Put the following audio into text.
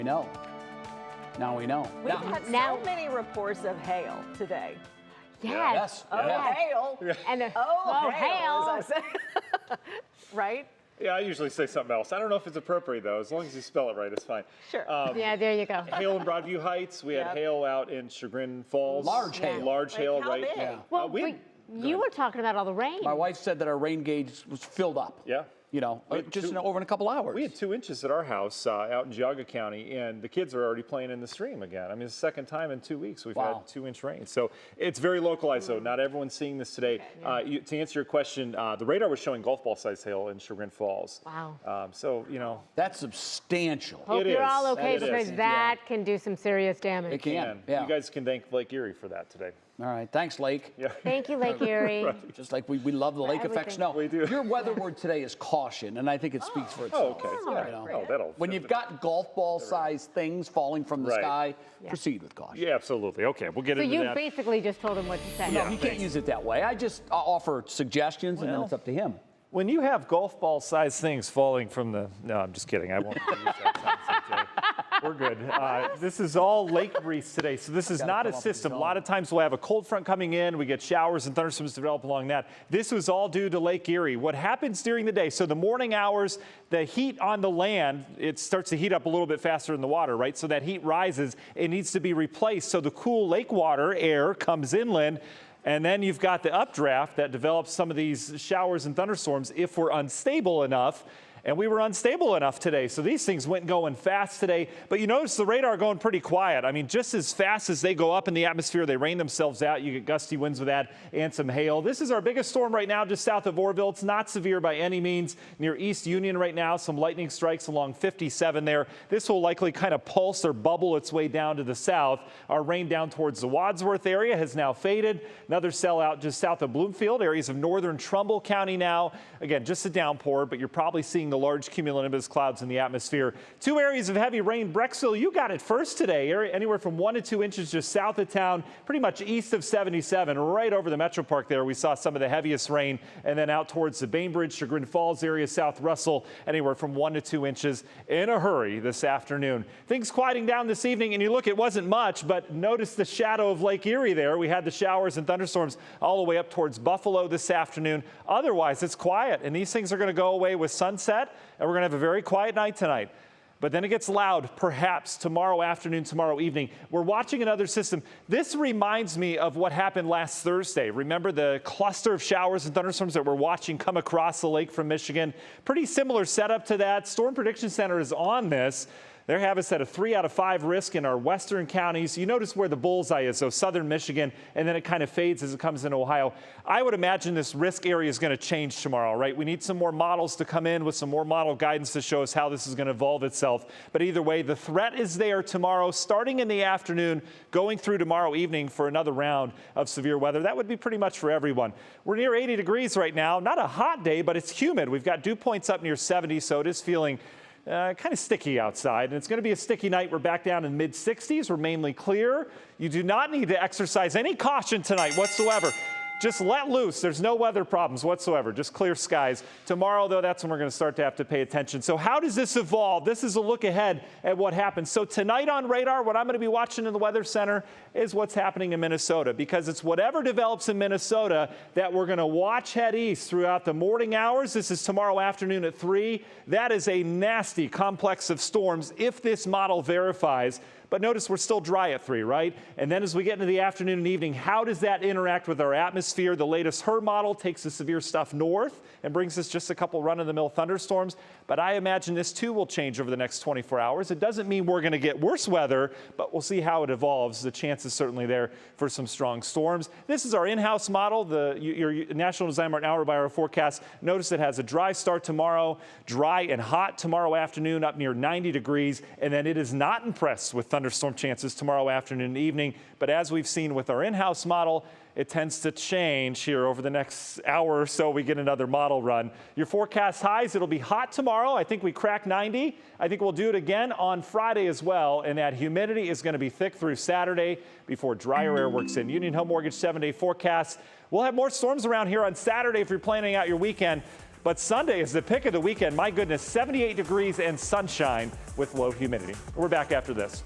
know. Now we know. We've had so many reports of hail today. Yes. Oh, hail. And hail, as I say. Right? Yeah, I usually say something else. I don't know if it's appropriate, though. As long as you spell it right, it's fine. Sure. Yeah, there you go. Hail in Broadview Heights. We had hail out in Chagrin Falls. Large hail. Large hail, how right? big? Yeah. Well, you were talking about all the rain. My wife said that our rain gauge was filled up. Yeah. You know, just over in a couple hours. We had 2 inches at our house out in Geauga County, and the kids are already playing in the stream again. I mean, it's the second time in 2 weeks we've had 2-inch rain. So it's very localized, though. Not everyone's seeing this today. To answer your question, the radar was showing golf ball size hail in Chagrin Falls. Wow. So, you know. That's substantial. Hope you're all okay, It because is. that can do some serious damage. It can. You guys can thank Lake Erie for that today. All right. Thanks, Lake. Yeah. Thank you, Lake Erie. Just like we love the lake effect snow. We do. Your weather word today is caution, and I think it speaks for itself. Oh, okay. You know. Oh, that'll When you've got golf ball sized things falling from the sky, proceed with caution. Yeah, absolutely. Okay, we'll get So into you that. basically just told him what to say. No, he can't use it that way. I just offer suggestions, and then it's up to him. When you have golf ball sized things falling from the, no, I'm just kidding. I won't use that sound, CJ. We're good. This is all lake breeze today, so this is not a system. A lot of times we'll have a cold front coming in, we get showers and thunderstorms develop along that. This was all due to Lake Erie. What happens during the day, so the morning hours, the heat on the land, it starts to heat up a little bit faster in the water, right? So that heat rises, it needs to be replaced. So the cool lake water air comes inland, and then you've got the updraft that develops some of these showers and thunderstorms if we're unstable enough. And we were unstable enough today, so these things went going fast today. But you notice the radar going pretty quiet. I mean, just as fast as they go up in the atmosphere, they rain themselves out. You get gusty winds with that and some hail. This is our biggest storm right now, just south of Orville. It's not severe by any means. Near East Union right now, some lightning strikes along 57 there. This will likely kind of pulse or bubble its way down to the south. Our rain down towards the Wadsworth area has now faded. Another cell out just south of Bloomfield, areas of northern Trumbull County now. Again, just a downpour, but you're probably seeing the large cumulonimbus clouds in the atmosphere. 2 areas of heavy rain. Brecksville, you got it first today. Anywhere from 1 to 2 inches just south of town, pretty much east of 77, right over the Metro Park there. We saw some of the heaviest rain. And then out towards the Bainbridge, Chagrin Falls area, South Russell, anywhere from 1 to 2 inches in a hurry this afternoon. Things quieting down this evening, and you look, it wasn't much, but notice the shadow of Lake Erie there. We had the showers and thunderstorms all the way up towards Buffalo this afternoon. Otherwise, it's quiet, and these things are going to go away with sunset. And we're going to have a very quiet night tonight. But then it gets loud, perhaps, tomorrow afternoon, tomorrow evening. We're watching another system. This reminds me of what happened last Thursday. Remember the cluster of showers and thunderstorms that we're watching come across the lake from Michigan? Pretty similar setup to that. Storm Prediction Center is on this. They have us at a 3 out of 5 risk in our western counties. You notice where the bullseye is, so southern Michigan, and then it kind of fades as it comes into Ohio. I would imagine this risk area is going to change tomorrow, right? We need some more models to come in with some more model guidance to show us how this is going to evolve itself. But either way, the threat is there tomorrow, starting in the afternoon, going through tomorrow evening for another round of severe weather. That would be pretty much for everyone. We're near 80 degrees right now. Not a hot day, but it's humid. We've got dew points up near 70, so it is feeling kind of sticky outside, and it's going to be a sticky night. We're back down in mid-60s. We're mainly clear. You do not need to exercise any caution tonight whatsoever. Just let loose. There's no weather problems whatsoever. Just clear skies. Tomorrow, though, that's when we're going to start to have to pay attention. So how does this evolve? This is a look ahead at what happens. So tonight on radar, what I'm going to be watching in the Weather Center is what's happening in Minnesota, because it's whatever develops in Minnesota that we're going to watch head east throughout the morning hours. This is tomorrow afternoon at 3. That is a nasty complex of storms if this model verifies. But notice we're still dry at 3, right? And then as we get into the afternoon and evening, how does that interact with our atmosphere? The latest HER model takes the severe stuff north and brings us just a couple run-of-the-mill thunderstorms. But I imagine this too will change over the next 24 hours. It doesn't mean we're going to get worse weather, but we'll see how it evolves. The chance is certainly there for some strong storms. This is our in-house model, your National Design Martin hour-by-hour forecast. Notice it has a dry start tomorrow, dry and hot tomorrow afternoon, up near 90 degrees, and then it is not impressed with thunderstorm chances tomorrow afternoon and evening. But as we've seen with our in-house model, it tends to change here over the next hour or so. We get another model run. Your forecast highs, it'll be hot tomorrow. I think we crack 90. I think we'll do it again on Friday as well. And that humidity is going to be thick through Saturday before drier air works in. Union Home Mortgage 7-day forecast. We'll have more storms around here on Saturday if you're planning out your weekend. But Sunday is the pick of the weekend. My goodness, 78 degrees and sunshine with low humidity. We're back after this.